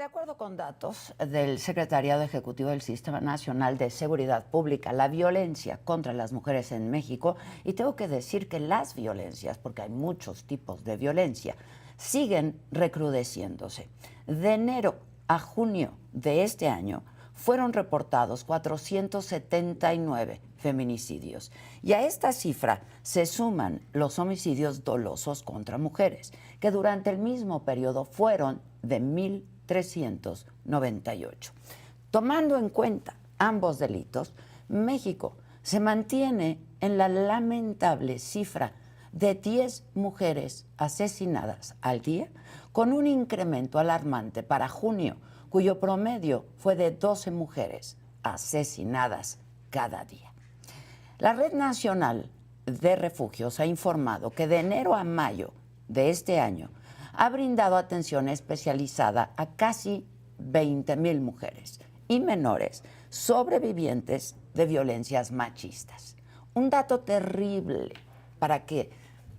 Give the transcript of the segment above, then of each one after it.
acuerdo con datos del Secretariado Ejecutivo del Sistema Nacional de Seguridad Pública, la violencia contra las mujeres en México, y tengo que decir que las violencias, porque hay muchos tipos de violencia, siguen recrudeciéndose. De enero a junio de este año fueron reportados 479 feminicidios. Y a esta cifra se suman los homicidios dolosos contra mujeres, que durante el mismo periodo fueron de 1,398. Tomando en cuenta ambos delitos, México se mantiene en la lamentable cifra de 10 mujeres asesinadas al día, con un incremento alarmante para junio, cuyo promedio fue de 12 mujeres asesinadas cada día. La Red Nacional de Refugios ha informado que de enero a mayo de este año ha brindado atención especializada a casi 20,000 mujeres y menores sobrevivientes de violencias machistas. Un dato terrible para que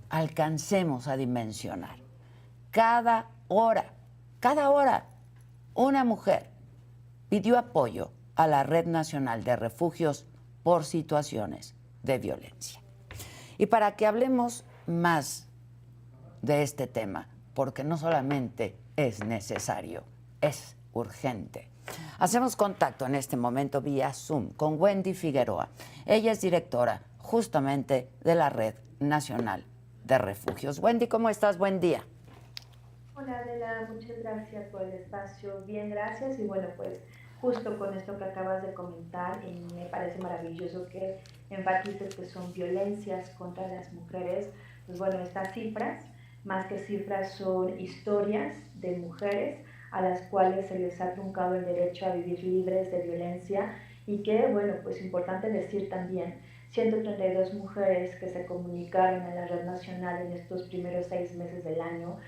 alcancemos a dimensionar. Cada hora, una mujer pidió apoyo a la Red Nacional de Refugios por situaciones de violencia. Y para que hablemos más de este tema, porque no solamente es necesario, es urgente. Hacemos contacto en este momento vía Zoom con Wendy Figueroa. Ella es directora justamente de la Red Nacional de Refugios. Wendy, ¿cómo estás? Buen día. Hola Adela, muchas gracias por el espacio. Bien, gracias. Y bueno, pues justo con esto que acabas de comentar, me parece maravilloso que enfatices que son violencias contra las mujeres. Pues bueno, estas cifras, más que cifras, son historias de mujeres a las cuales se les ha truncado el derecho a vivir libres de violencia y que, bueno, pues importante decir también, 132 mujeres que se comunicaron a la Red Nacional en estos primeros 6 meses del año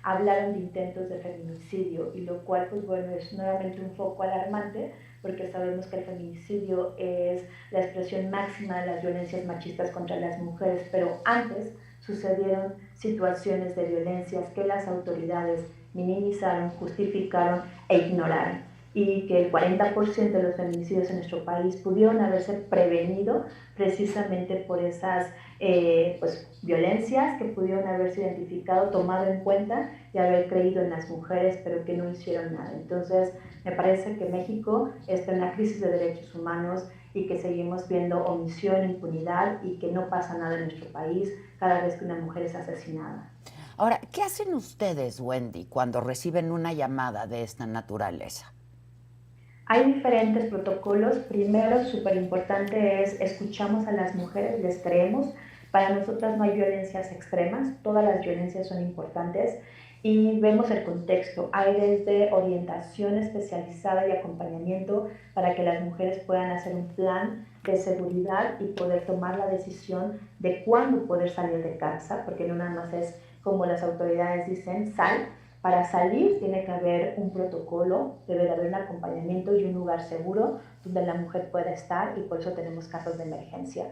hablaron de intentos de feminicidio, y lo cual, pues bueno, es nuevamente un foco alarmante, porque sabemos que el feminicidio es la expresión máxima de las violencias machistas contra las mujeres, pero antes sucedieron situaciones de violencias que las autoridades minimizaron, justificaron e ignoraron, y que el 40% de los feminicidios en nuestro país pudieron haberse prevenido precisamente por esas violencias que pudieron haberse identificado, tomado en cuenta y haber creído en las mujeres, pero que no hicieron nada. Entonces, me parece que México está en una crisis de derechos humanos y que seguimos viendo omisión, impunidad, y que no pasa nada en nuestro país cada vez que una mujer es asesinada. Ahora, ¿qué hacen ustedes, Wendy, cuando reciben una llamada de esta naturaleza? Hay diferentes protocolos. Primero, súper importante es, escuchamos a las mujeres, les creemos. Para nosotras no hay violencias extremas, todas las violencias son importantes, y vemos el contexto. Hay desde orientación especializada y acompañamiento para que las mujeres puedan hacer un plan de seguridad y poder tomar la decisión de cuándo poder salir de casa, porque no nada más es como las autoridades dicen, sal. Para salir tiene que haber un protocolo, debe de haber un acompañamiento y un lugar seguro donde la mujer pueda estar, y por eso tenemos casos de emergencia.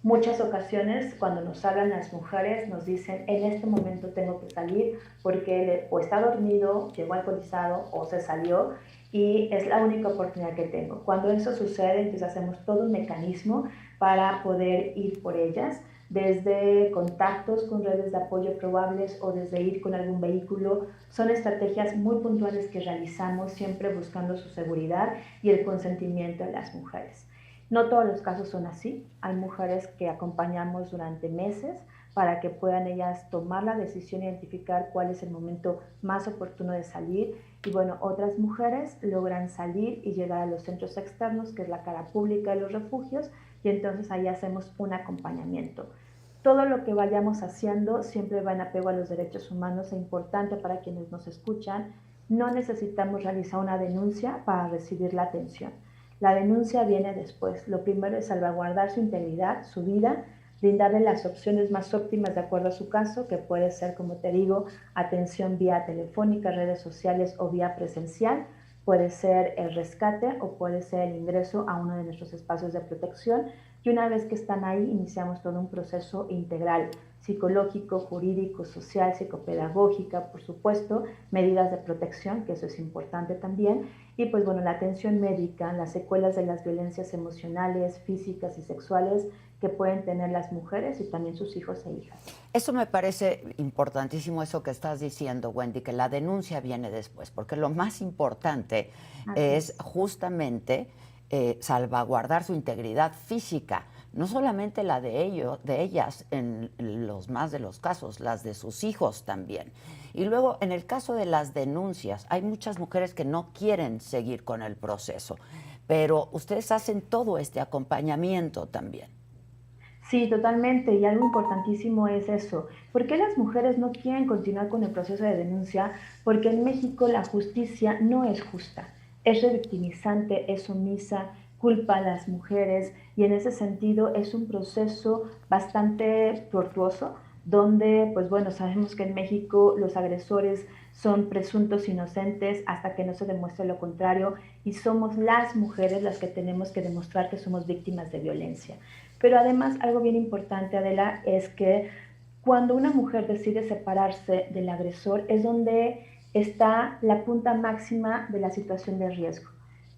Muchas ocasiones cuando nos hablan las mujeres nos dicen, en este momento tengo que salir porque o está dormido, llegó alcoholizado o se salió y es la única oportunidad que tengo. Cuando eso sucede, entonces hacemos todo un mecanismo para poder ir por ellas, desde contactos con redes de apoyo probables o desde ir con algún vehículo. Son estrategias muy puntuales que realizamos, siempre buscando su seguridad y el consentimiento de las mujeres. No todos los casos son así. Hay mujeres que acompañamos durante meses para que puedan ellas tomar la decisión, identificar cuál es el momento más oportuno de salir. Y bueno, otras mujeres logran salir y llegar a los centros externos, que es la cara pública de los refugios, y entonces ahí hacemos un acompañamiento. Todo lo que vayamos haciendo siempre va en apego a los derechos humanos. Es importante para quienes nos escuchan, no necesitamos realizar una denuncia para recibir la atención. La denuncia viene después. Lo primero es salvaguardar su integridad, su vida, brindarle las opciones más óptimas de acuerdo a su caso, que puede ser, como te digo, atención vía telefónica, redes sociales o vía presencial. Puede ser el rescate o puede ser el ingreso a uno de nuestros espacios de protección, y una vez que están ahí iniciamos todo un proceso integral, psicológico, jurídico, social, psicopedagógica, por supuesto, medidas de protección, que eso es importante también, y pues bueno, la atención médica, las secuelas de las violencias emocionales, físicas y sexuales que pueden tener las mujeres y también sus hijos e hijas. Eso me parece importantísimo, eso que estás diciendo, Wendy, que la denuncia viene después, porque lo más importante Así es es. justamente salvaguardar su integridad física, no solamente la de ellos, de ellas en los más de los casos, las de sus hijos también. Y luego, en el caso de las denuncias, hay muchas mujeres que no quieren seguir con el proceso, pero ustedes hacen todo este acompañamiento también. Sí, totalmente. Y algo importantísimo es eso. ¿Por qué las mujeres no quieren continuar con el proceso de denuncia? Porque en México la justicia no es justa. Es revictimizante, es omisa, culpa a las mujeres y en ese sentido es un proceso bastante tortuoso donde, pues bueno, sabemos que en México los agresores son presuntos inocentes hasta que no se demuestre lo contrario y somos las mujeres las que tenemos que demostrar que somos víctimas de violencia. Pero además, algo bien importante, Adela, es que cuando una mujer decide separarse del agresor es donde está la punta máxima de la situación de riesgo.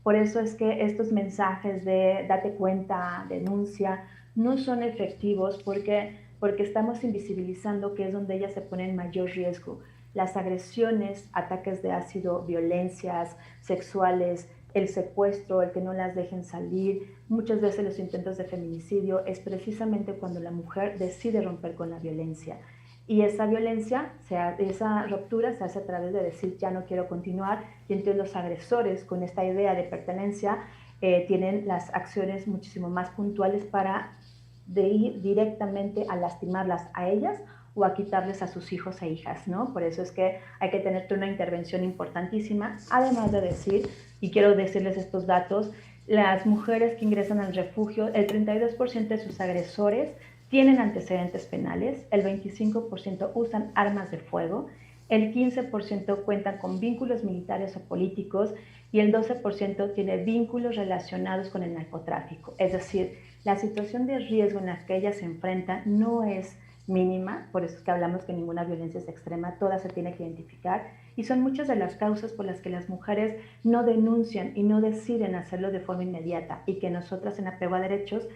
Por eso es que estos mensajes de date cuenta, denuncia, no son efectivos porque estamos invisibilizando que es donde ella se pone en mayor riesgo. Las agresiones, ataques de ácido, violencias sexuales, el secuestro, el que no las dejen salir, muchas veces los intentos de feminicidio, es precisamente cuando la mujer decide romper con la violencia. Y esa violencia, esa ruptura se hace a través de decir ya no quiero continuar y entonces los agresores con esta idea de pertenencia tienen las acciones muchísimo más puntuales para de ir directamente a lastimarlas a ellas o a quitarles a sus hijos e hijas, ¿no? Por eso es que hay que tener una intervención importantísima, además de decir, y quiero decirles estos datos, las mujeres que ingresan al refugio, el 32% de sus agresores tienen antecedentes penales, el 25% usan armas de fuego, el 15% cuentan con vínculos militares o políticos y el 12% tiene vínculos relacionados con el narcotráfico. Es decir, la situación de riesgo en la que ellas se enfrentan no es mínima, por eso es que hablamos que ninguna violencia es extrema, toda se tiene que identificar y son muchas de las causas por las que las mujeres no denuncian y no deciden hacerlo de forma inmediata y que nosotras en Apego a Derechos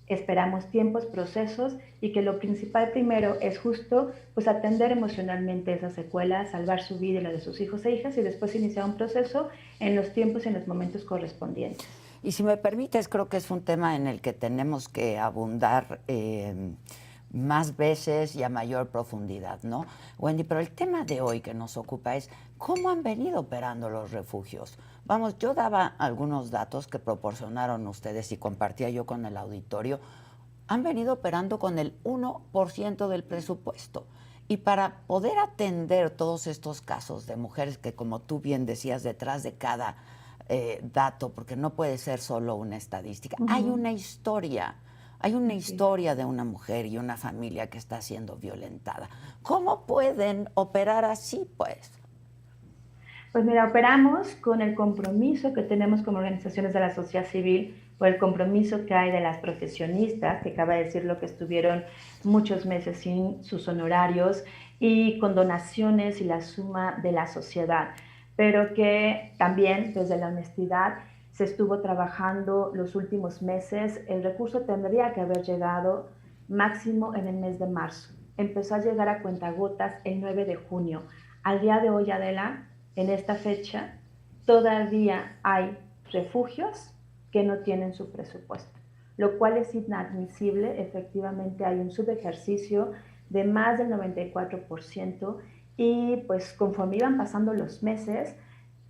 esperamos tiempos, procesos y que lo principal primero es justo pues atender emocionalmente esas secuelas, salvar su vida y la de sus hijos e hijas y después iniciar un proceso en los tiempos y en los momentos correspondientes. Y si me permites, creo que es un tema en el que tenemos que abundar más veces y a mayor profundidad, ¿no? Wendy, pero el tema de hoy que nos ocupa es cómo han venido operando los refugios. Vamos, yo daba algunos datos que proporcionaron ustedes y compartía yo con el auditorio. Han venido operando con el 1% del presupuesto. Y para poder atender todos estos casos de mujeres que, como tú bien decías, detrás de cada dato, porque no puede ser solo una estadística, hay una Así. historia de una mujer y una familia que está siendo violentada. ¿Cómo pueden operar así, pues? Pues mira, operamos con el compromiso que tenemos como organizaciones de la sociedad civil, por el compromiso que hay de las profesionistas, que acaba de decir lo que estuvieron muchos meses sin sus honorarios, y con donaciones y la suma de la sociedad, pero que también desde la honestidad se estuvo trabajando los últimos meses. El recurso tendría que haber llegado máximo en el mes de marzo. Empezó a llegar a cuentagotas el 9 de junio. Al día de hoy, Adela, en esta fecha todavía hay refugios que no tienen su presupuesto, lo cual es inadmisible. Efectivamente hay un subejercicio de más del 94% y pues conforme iban pasando los meses,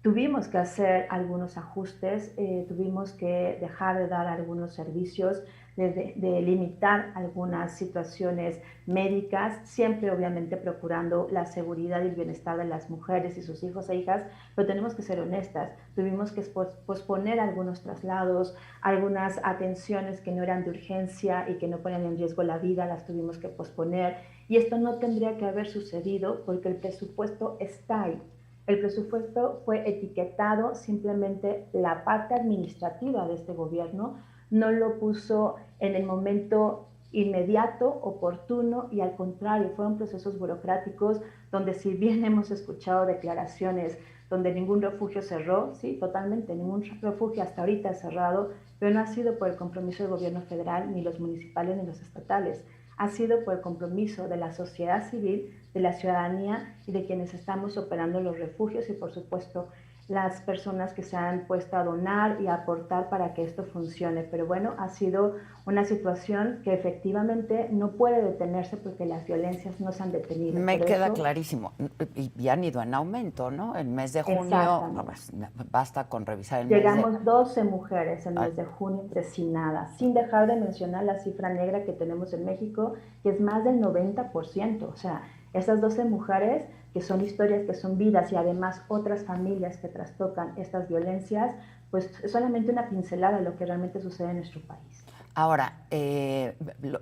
tuvimos que hacer algunos ajustes, tuvimos que dejar de dar algunos servicios, de limitar algunas situaciones médicas, siempre obviamente procurando la seguridad y el bienestar de las mujeres y sus hijos e hijas, pero tenemos que ser honestas, tuvimos que posponer algunos traslados, algunas atenciones que no eran de urgencia y que no ponían en riesgo la vida, las tuvimos que posponer y esto no tendría que haber sucedido porque el presupuesto está ahí. El presupuesto fue etiquetado, simplemente la parte administrativa de este gobierno no lo puso en el momento inmediato, oportuno, y al contrario, fueron procesos burocráticos donde, si bien hemos escuchado declaraciones donde ningún refugio cerró, sí, totalmente, ningún refugio hasta ahorita ha cerrado, pero no ha sido por el compromiso del gobierno federal, ni los municipales, ni los estatales. Ha sido por el compromiso de la sociedad civil, de la ciudadanía y de quienes estamos operando los refugios, y por supuesto las personas que se han puesto a donar y a aportar para que esto funcione. Pero bueno, ha sido una situación que efectivamente no puede detenerse porque las violencias no se han detenido. Me Por queda eso, clarísimo. Y han ido en aumento, ¿no? El mes de junio, exactamente. basta con revisar el mes de... Llegamos 12 mujeres en el ah, mes de junio asesinadas, sin dejar de mencionar la cifra negra que tenemos en México, que es más del 90%. O sea, esas 12 mujeres, que son historias, que son vidas, y además otras familias que trastocan estas violencias, pues es solamente una pincelada de lo que realmente sucede en nuestro país. Ahora,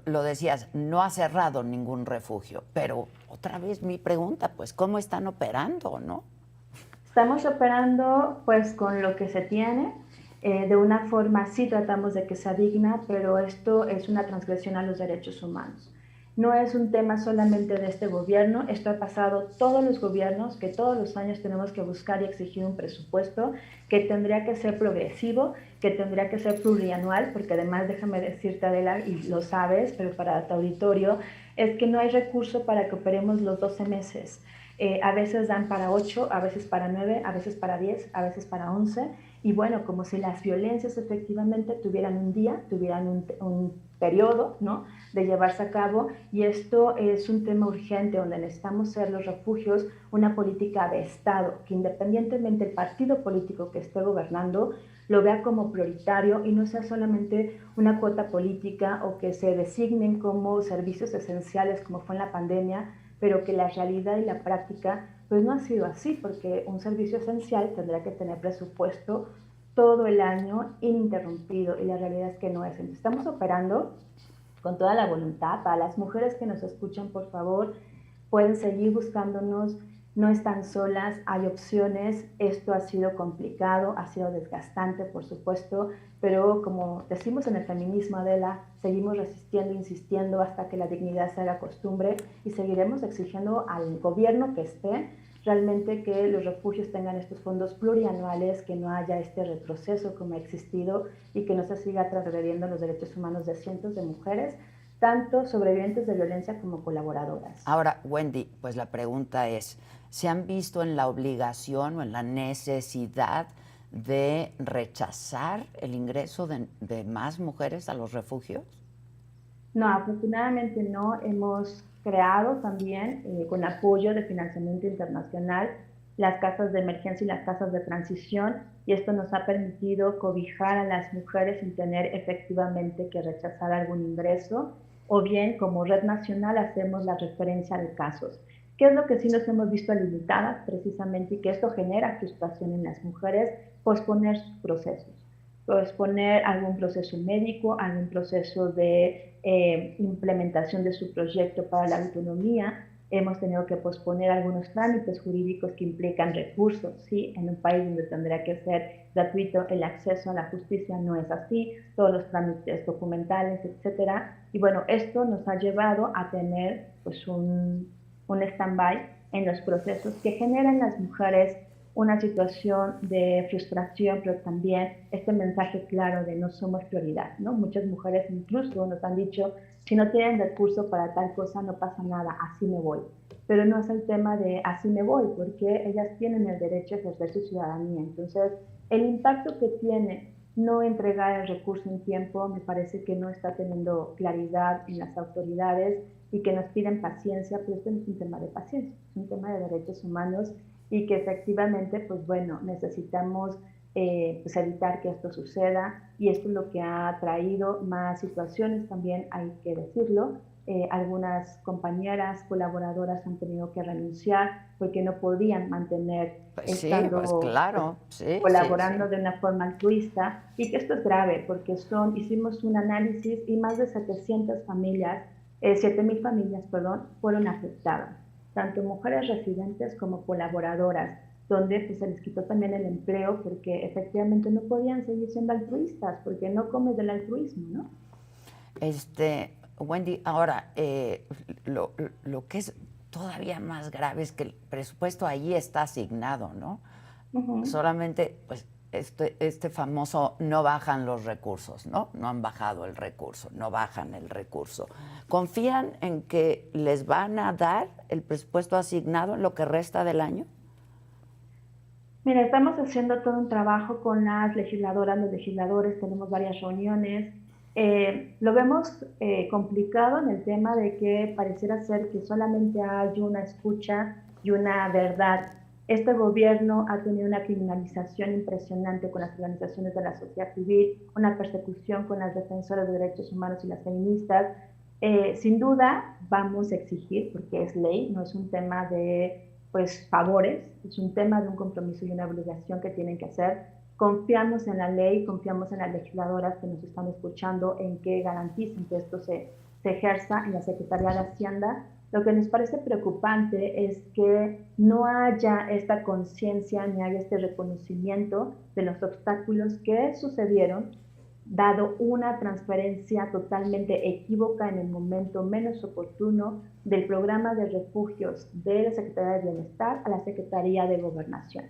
lo decías, no ha cerrado ningún refugio, pero otra vez mi pregunta, pues, ¿cómo están operando, no? Estamos operando pues con lo que se tiene. De una forma sí tratamos de que sea digna, pero esto es una transgresión a los derechos humanos. No es un tema solamente de este gobierno, esto ha pasado todos los gobiernos, que todos los años tenemos que buscar y exigir un presupuesto que tendría que ser progresivo, que tendría que ser plurianual, porque además, déjame decirte, Adela, y lo sabes, pero para tu auditorio, es que no hay recurso para que operemos los 12 meses. A veces dan para 8, a veces para 9, a veces para 10, a veces para 11. Y bueno, como si las violencias efectivamente tuvieran un día, tuvieran un periodo, ¿no?, de llevarse a cabo. Y esto es un tema urgente donde necesitamos ser los refugios una política de Estado, que independientemente del partido político que esté gobernando, lo vea como prioritario y no sea solamente una cuota política, o que se designen como servicios esenciales como fue en la pandemia, pero que la realidad y la práctica pues no ha sido así, porque un servicio esencial tendrá que tener presupuesto todo el año ininterrumpido, y la realidad es que no es. Entonces, estamos operando con toda la voluntad. Para las mujeres que nos escuchan, por favor, pueden seguir buscándonos, no están solas, hay opciones. Esto ha sido complicado, ha sido desgastante, por supuesto, pero como decimos en el feminismo, Adela, seguimos resistiendo, insistiendo hasta que la dignidad se haga costumbre, y seguiremos exigiendo al gobierno que esté realmente que los refugios tengan estos fondos plurianuales, que no haya este retroceso como ha existido, y que no se siga transgrediendo los derechos humanos de cientos de mujeres, tanto sobrevivientes de violencia como colaboradoras. Ahora, Wendy, pues la pregunta es, ¿se han visto en la obligación o en la necesidad de rechazar el ingreso de más mujeres a los refugios? No, afortunadamente no. Hemos creado también, con apoyo de financiamiento internacional, las casas de emergencia y las casas de transición, y esto nos ha permitido cobijar a las mujeres sin tener efectivamente que rechazar algún ingreso, o bien como red nacional hacemos la referencia de casos. ¿Qué es lo que sí nos hemos visto limitadas precisamente, y que esto genera frustración en las mujeres? Posponer sus procesos, posponer algún proceso médico, algún proceso de implementación de su proyecto para la autonomía. Hemos tenido que posponer algunos trámites jurídicos que implican recursos, ¿sí? En un país donde tendría que ser gratuito el acceso a la justicia, no es así, todos los trámites documentales, etcétera. Y bueno, esto nos ha llevado a tener pues un stand-by en los procesos, que generan las mujeres una situación de frustración, pero también este mensaje claro de no somos prioridad, ¿no? Muchas mujeres incluso nos han dicho, si no tienen recurso para tal cosa, no pasa nada, así me voy. Pero no es el tema de así me voy, porque ellas tienen el derecho a ejercer su ciudadanía. Entonces, el impacto que tiene no entregar el recurso en tiempo, me parece que no está teniendo claridad en las autoridades, y que nos piden paciencia, pero esto no es un tema de paciencia, es un tema de derechos humanos, y que efectivamente, pues bueno, necesitamos pues evitar que esto suceda, y esto es lo que ha traído más situaciones también, hay que decirlo. Algunas compañeras colaboradoras han tenido que renunciar porque no podían mantener Pues sí, pues estando pues, claro, sí, sí, colaborando sí. de una forma altruista, y que esto es grave porque hicimos un análisis y más de 700 familias, 7,000 familias, perdón, fueron afectadas, tanto mujeres residentes como colaboradoras. donde pues, se les quitó también el empleo porque efectivamente no podían seguir siendo altruistas, porque no comes del altruismo, ¿no? Wendy, ahora, lo que es todavía más grave es que el presupuesto ahí está asignado, ¿no? Ujú. Solamente, pues, este famoso no bajan los recursos, ¿no? No han bajado el recurso, no bajan el recurso. ¿Confían en que les van a dar el presupuesto asignado en lo que resta del año? Mira, estamos haciendo todo un trabajo con las legisladoras, los legisladores, tenemos varias reuniones. Lo vemos complicado en el tema de que pareciera ser que solamente hay una escucha y una verdad. Este gobierno ha tenido una criminalización impresionante con las organizaciones de la sociedad civil, una persecución con las defensoras de derechos humanos y las feministas. Sin duda vamos a exigir, porque es ley, no es un tema de pues favores, es un tema de un compromiso y una obligación que tienen que hacer. Confiamos en la ley, confiamos en las legisladoras que nos están escuchando en que garanticen que esto se ejerza en la Secretaría de Hacienda. Lo que nos parece preocupante es que no haya esta conciencia ni haya este reconocimiento de los obstáculos que sucedieron dado una transferencia totalmente equívoca en el momento menos oportuno del programa de refugios de la Secretaría de Bienestar a la Secretaría de Gobernación.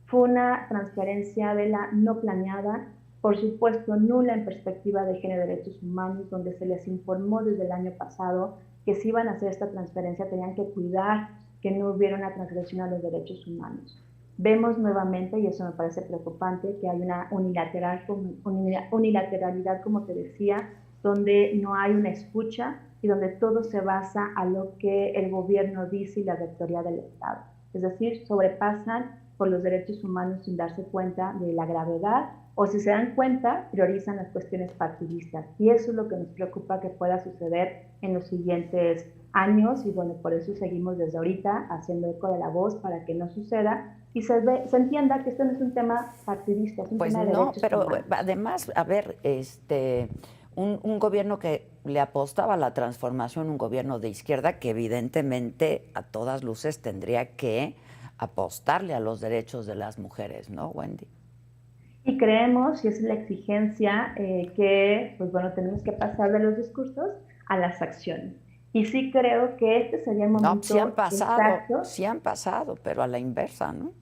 Fue una transferencia de la no planeada, por supuesto nula en perspectiva de género y derechos humanos, donde se les informó desde el año pasado que si iban a hacer esta transferencia tenían que cuidar que no hubiera una transgresión a los derechos humanos. Vemos nuevamente, y eso me parece preocupante, que hay una unilateralidad, como te decía, donde no hay una escucha y donde todo se basa a lo que el gobierno dice y la rectoría del Estado. Es decir, sobrepasan por los derechos humanos sin darse cuenta de la gravedad, o si se dan cuenta, priorizan las cuestiones partidistas. Y eso es lo que nos preocupa que pueda suceder en los siguientes años, y bueno, por eso seguimos desde ahorita haciendo eco de la voz para que no suceda y se entienda que esto no es un tema partidista, es un Pues tema de no, derechos pero humanos. además, a ver, un gobierno que le apostaba a la transformación, un gobierno de izquierda que evidentemente a todas luces tendría que apostarle a los derechos de las mujeres, ¿no, Wendy? Y creemos, y esa es la exigencia, que pues bueno, tenemos que pasar de los discursos a las acciones. Y sí creo que este sería el No, momento exacto. sí han pasado, pero a la inversa, ¿no?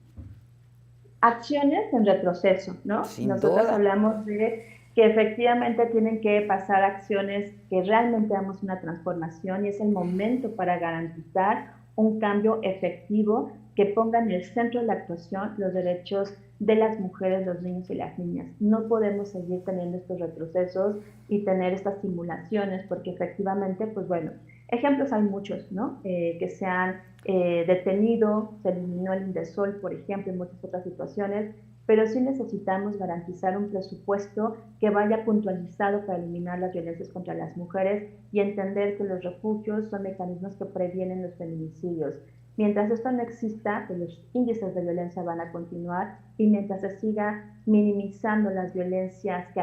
Acciones en retroceso, ¿no? Sin Nosotras duda. hablamos de que efectivamente tienen que pasar acciones que realmente damos una transformación y es el momento para garantizar un cambio efectivo que ponga en el centro de la actuación los derechos de las mujeres, los niños y las niñas. No podemos seguir teniendo estos retrocesos y tener estas simulaciones porque efectivamente, pues bueno, ejemplos hay muchos, ¿no? Que se han detenido, se eliminó el Indesol, por ejemplo, y muchas otras situaciones, pero sí necesitamos garantizar un presupuesto que vaya puntualizado para eliminar las violencias contra las mujeres y entender que los refugios son mecanismos que previenen los feminicidios. Mientras esto no exista, pues los índices de violencia van a continuar y mientras se siga minimizando las violencias que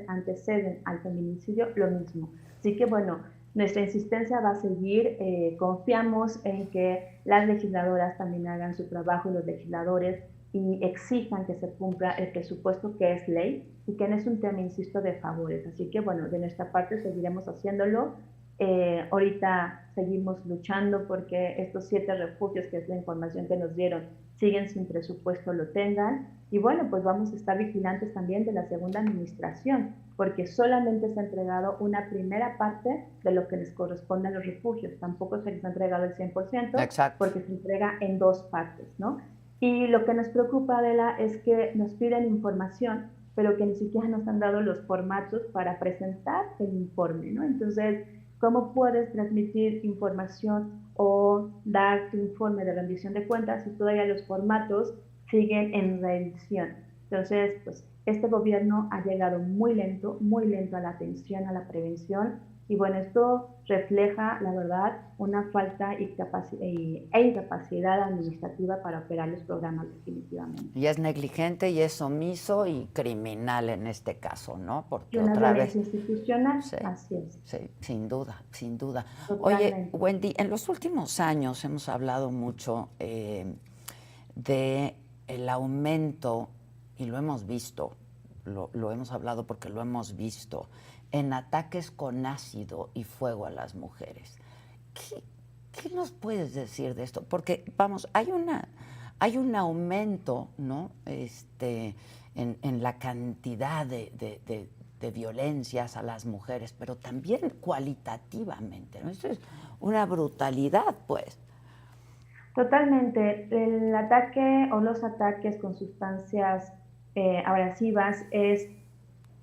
anteceden al feminicidio, lo mismo. Así que bueno, nuestra insistencia va a seguir, confiamos en que las legisladoras también hagan su trabajo y los legisladores y exijan que se cumpla el presupuesto que es ley y que no es un tema, insisto, de favores. Así que bueno, de nuestra parte seguiremos haciéndolo. Ahorita seguimos luchando porque estos 7 refugios, que es la información que nos dieron, siguen sin presupuesto, lo tengan. Y bueno, pues vamos a estar vigilantes también de la segunda administración, porque solamente se ha entregado una primera parte de lo que les corresponde a los refugios. Tampoco se les ha entregado el 100%, Exacto. porque se entrega en 2 partes, ¿no? Y lo que nos preocupa, Adela, es que nos piden información, pero que ni siquiera nos han dado los formatos para presentar el informe, ¿no? Entonces, ¿cómo puedes transmitir información o dar tu informe de rendición de cuentas si todavía los formatos siguen en revisión? Entonces, pues este gobierno ha llegado muy lento a la atención, a la prevención, y bueno, esto refleja, la verdad, una falta e incapacidad administrativa para operar los programas definitivamente. Y es negligente y es omiso y criminal en este caso, ¿no? Y Porque una otra vez, violencia institucional, sí, así es, sí, sin duda, sin duda. Oye, totalmente. Wendy, en los últimos años hemos hablado mucho de el aumento, y lo hemos visto, lo hemos hablado porque lo hemos visto, en ataques con ácido y fuego a las mujeres. ¿Qué nos puedes decir de esto? Porque, vamos, hay un aumento, ¿no? En la cantidad de violencias a las mujeres, pero también cualitativamente, ¿no? Esto es una brutalidad, pues. Totalmente. El ataque o los ataques con sustancias abrasivas es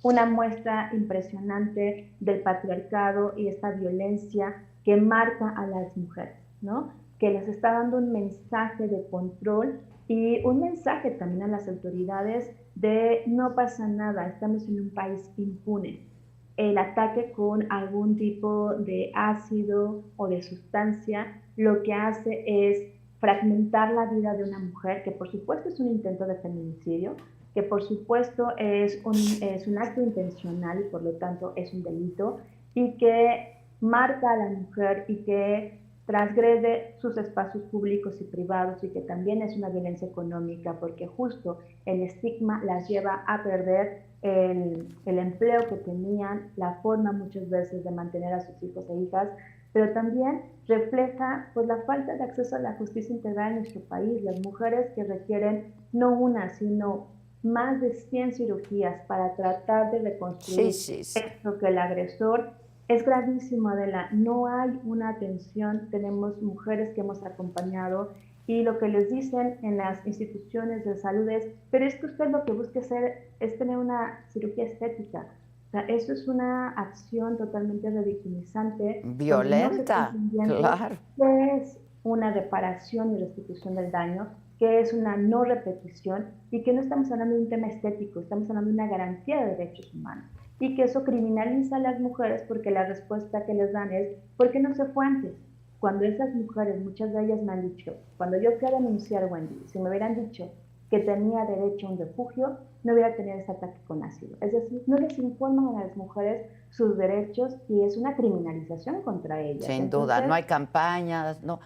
una muestra impresionante del patriarcado y esta violencia que marca a las mujeres, ¿no? Que les está dando un mensaje de control y un mensaje también a las autoridades de no pasa nada, estamos en un país impune. El ataque con algún tipo de ácido o de sustancia lo que hace es fragmentar la vida de una mujer, que por supuesto es un intento de feminicidio, que por supuesto es un acto intencional y por lo tanto es un delito, y que marca a la mujer y que transgrede sus espacios públicos y privados y que también es una violencia económica porque justo el estigma las lleva a perder el empleo que tenían, la forma muchas veces de mantener a sus hijos e hijas, pero también refleja pues, la falta de acceso a la justicia integral en nuestro país. Las mujeres que requieren no una, sino más de 100 cirugías para tratar de reconstruir Sí. esto que el agresor es gravísimo, Adela. No hay una atención. Tenemos mujeres que hemos acompañado y lo que les dicen en las instituciones de salud es, pero es que usted lo que busca hacer es tener una cirugía estética. O sea, eso es una acción totalmente revictimizante, donde no se está Violenta, entendiendo claro. qué es una reparación y restitución del daño, qué es una no repetición y que no estamos hablando de un tema estético, estamos hablando de una garantía de derechos humanos. Y que eso criminaliza a las mujeres porque la respuesta que les dan es, ¿por qué no se fue antes? Cuando esas mujeres, muchas de ellas me han dicho, cuando yo fui a denunciar, Wendy, si me hubieran dicho que tenía derecho a un refugio, no hubiera tenido ese ataque con ácido. Es decir, no les informan a las mujeres sus derechos y es una criminalización contra ellas. Sin duda, no hay campañas, no,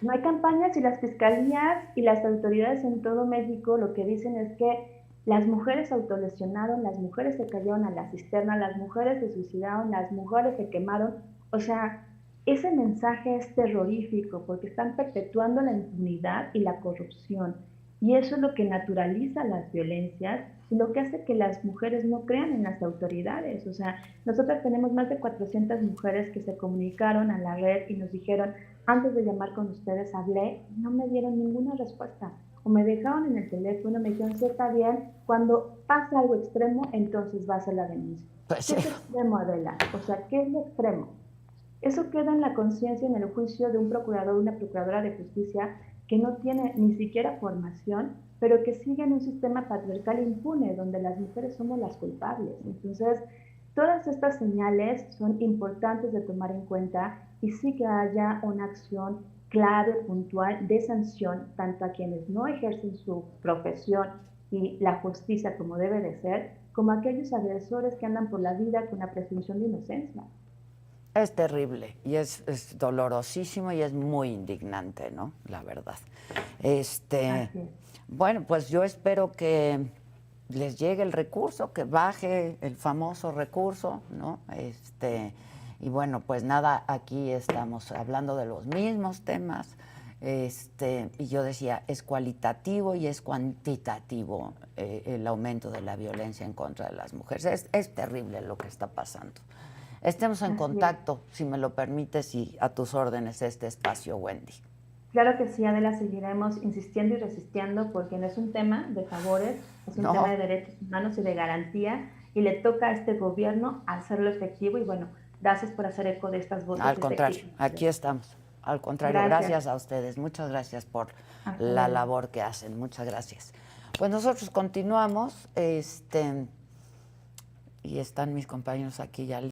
No hay campañas y las fiscalías y las autoridades en todo México lo que dicen es que las mujeres se autolesionaron, las mujeres se cayeron a la cisterna, las mujeres se suicidaron, las mujeres se quemaron. O sea, ese mensaje es terrorífico porque están perpetuando la impunidad y la corrupción. Y eso es lo que naturaliza las violencias y lo que hace que las mujeres no crean en las autoridades. O sea, nosotros tenemos más de 400 mujeres que se comunicaron a la red y nos dijeron, antes de llamar con ustedes hablé, no me dieron ninguna respuesta. O me dejaron en el teléfono, me dijeron, sí, está bien, cuando pasa algo extremo, entonces va a ser la denuncia. pues ¿Qué es extremo, Adela? O sea, ¿qué es lo extremo? Eso queda en la conciencia, en el juicio de un procurador o una procuradora de justicia que no tiene ni siquiera formación, pero que sigue en un sistema patriarcal impune, donde las mujeres somos las culpables. Entonces, todas estas señales son importantes de tomar en cuenta y sí que haya una acción clave, puntual, de sanción, tanto a quienes no ejercen su profesión y la justicia como debe de ser, como a aquellos agresores que andan por la vida con la presunción de inocencia. es terrible y es dolorosísimo y es muy indignante, ¿no? La verdad. Así es. Bueno, pues yo espero que les llegue el recurso, que baje el famoso recurso, ¿no? Y bueno, pues nada, aquí estamos hablando de los mismos temas. Y yo decía, es cualitativo y es cuantitativo el aumento de la violencia en contra de las mujeres. Es terrible lo que está pasando. Estemos en contacto, si me lo permites, y a tus órdenes este espacio, Wendy. Claro que sí, Adela, seguiremos insistiendo y resistiendo porque no es un tema de favores, es un tema de derechos humanos y de garantía y le toca a este gobierno hacerlo efectivo y bueno, gracias por hacer eco de estas voces. Al contrario, aquí estamos. Al contrario, gracias a ustedes. Muchas gracias por la labor que hacen. Muchas gracias. Pues nosotros continuamos, y están mis compañeros aquí ya.